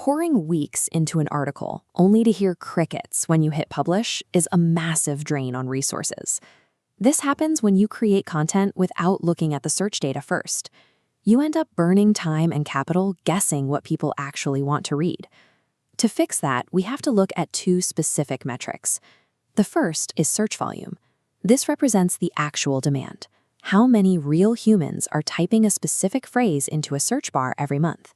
Pouring weeks into an article only to hear crickets when you hit publish is a massive drain on resources. This happens when you create content without looking at the search data first. You end up burning time and capital guessing what people actually want to read. To fix that, we have to look at two specific metrics. The first is search volume. This represents the actual demand. How many real humans are typing a specific phrase into a search bar every month?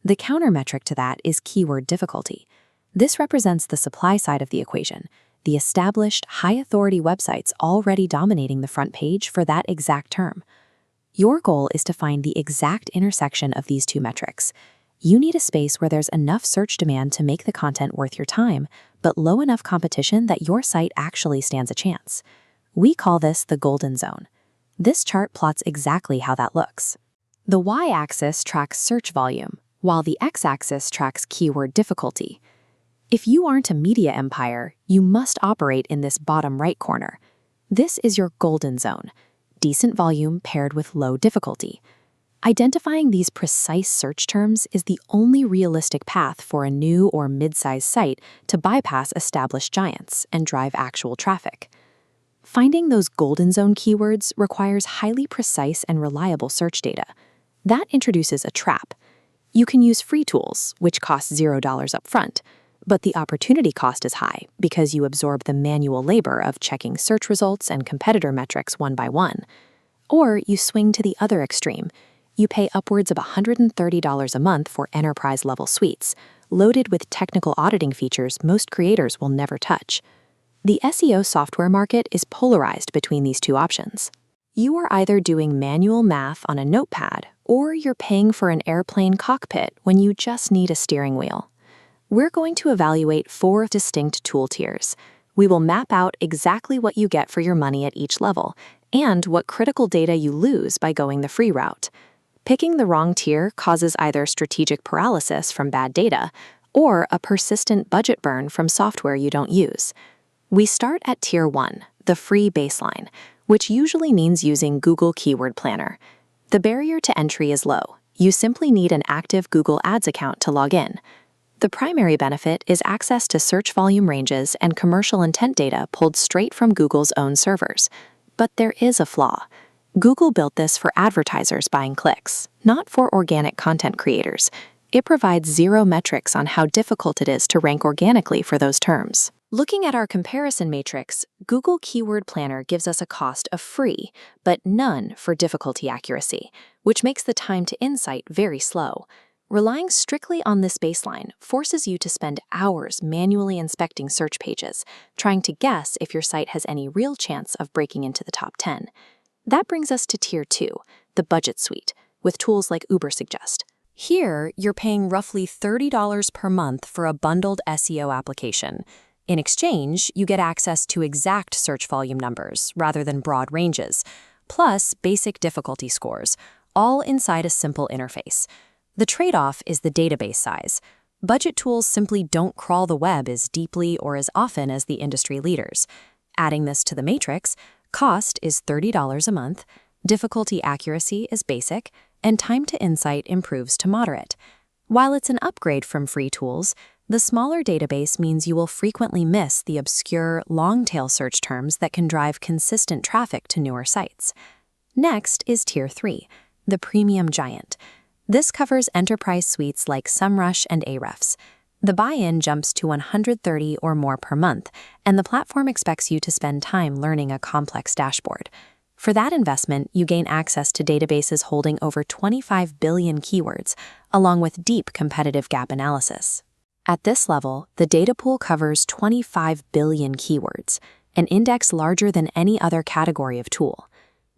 The counter metric to that is keyword difficulty. This represents the supply side of the equation, the established, high-authority websites already dominating the front page for that exact term. Your goal is to find the exact intersection of these two metrics. You need a space where there's enough search demand to make the content worth your time, but low enough competition that your site actually stands a chance. We call this the golden zone. This chart plots exactly how that looks. The y-axis tracks search volume, while the x-axis tracks keyword difficulty. If you aren't a media empire, you must operate in this bottom right corner. This is your golden zone, decent volume paired with low difficulty. Identifying these precise search terms is the only realistic path for a new or mid-sized site to bypass established giants and drive actual traffic. Finding those golden zone keywords requires highly precise and reliable search data. That introduces a trap. You can use free tools, which cost $0 upfront, but the opportunity cost is high because you absorb the manual labor of checking search results and competitor metrics one by one. Or you swing to the other extreme. You pay upwards of $130 a month for enterprise-level suites, loaded with technical auditing features most creators will never touch. The SEO software market is polarized between these two options. You are either doing manual math on a notepad, or you're paying for an airplane cockpit when you just need a steering wheel. We're going to evaluate 4 distinct tool tiers. We will map out exactly what you get for your money at each level, and what critical data you lose by going the free route. Picking the wrong tier causes either strategic paralysis from bad data, or a persistent budget burn from software you don't use. We start at Tier 1, the free baseline, which usually means using Google Keyword Planner. The barrier to entry is low. You simply need an active Google Ads account to log in. The primary benefit is access to search volume ranges and commercial intent data pulled straight from Google's own servers. But there is a flaw. Google built this for advertisers buying clicks, not for organic content creators. It provides 0 metrics on how difficult it is to rank organically for those terms. Looking at our comparison matrix, Google Keyword Planner gives us a cost of free, but none for difficulty accuracy, which makes the time to insight very slow. Relying strictly on this baseline forces you to spend hours manually inspecting search pages, trying to guess if your site has any real chance of breaking into the top 10. That brings us to Tier 2, the budget suite, with tools like Ubersuggest. Here, you're paying roughly $30 per month for a bundled SEO application. In exchange, you get access to exact search volume numbers rather than broad ranges, plus basic difficulty scores, all inside a simple interface. The trade-off is the database size. Budget tools simply don't crawl the web as deeply or as often as the industry leaders. Adding this to the matrix, cost is $30 a month, difficulty accuracy is basic, and time to insight improves to moderate. While it's an upgrade from free tools, the smaller database means you will frequently miss the obscure, long-tail search terms that can drive consistent traffic to newer sites. Next is Tier 3, the premium giant. This covers enterprise suites like SEMrush and Ahrefs. The buy-in jumps to $130 or more per month, and the platform expects you to spend time learning a complex dashboard. For that investment, you gain access to databases holding over 25 billion keywords, along with deep competitive gap analysis. At this level, the data pool covers 25 billion keywords, an index larger than any other category of tool.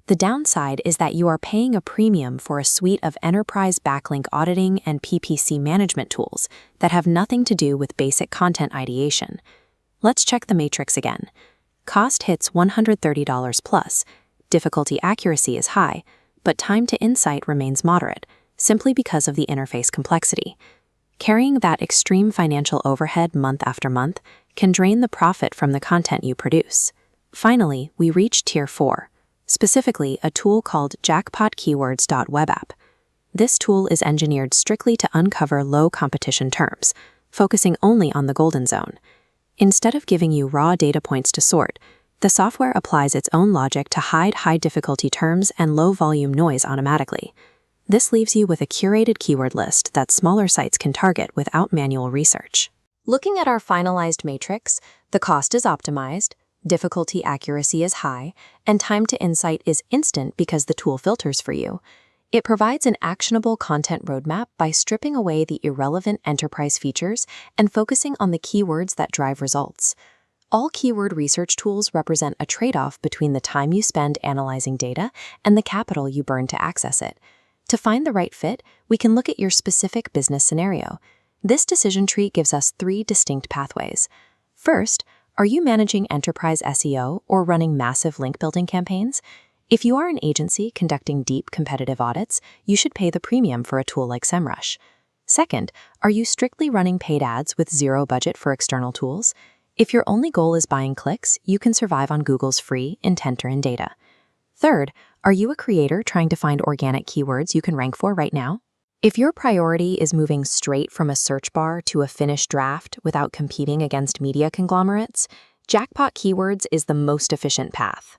The downside is that you are paying a premium for a suite of enterprise backlink auditing and PPC management tools that have nothing to do with basic content ideation. Let's check the matrix again. Cost hits $130 plus. Difficulty accuracy is high, but time to insight remains moderate, simply because of the interface complexity. Carrying that extreme financial overhead month after month can drain the profit from the content you produce. Finally, we reach Tier 4, specifically a tool called jackpotkeywords.webapp. This tool is engineered strictly to uncover low competition terms, focusing only on the golden zone. Instead of giving you raw data points to sort, the software applies its own logic to hide high-difficulty terms and low-volume noise automatically. This leaves you with a curated keyword list that smaller sites can target without manual research. Looking at our finalized matrix, the cost is optimized, difficulty accuracy is high, and time to insight is instant because the tool filters for you. It provides an actionable content roadmap by stripping away the irrelevant enterprise features and focusing on the keywords that drive results. All keyword research tools represent a trade-off between the time you spend analyzing data and the capital you burn to access it. To find the right fit, we can look at your specific business scenario. This decision tree gives us 3 distinct pathways. First, are you managing enterprise SEO or running massive link-building campaigns? If you are an agency conducting deep competitive audits, you should pay the premium for a tool like SEMrush. Second, are you strictly running paid ads with zero budget for external tools? If your only goal is buying clicks, you can survive on Google's free intent-driven data. Third, are you a creator trying to find organic keywords you can rank for right now? If your priority is moving straight from a search bar to a finished draft without competing against media conglomerates, Jackpot Keywords is the most efficient path.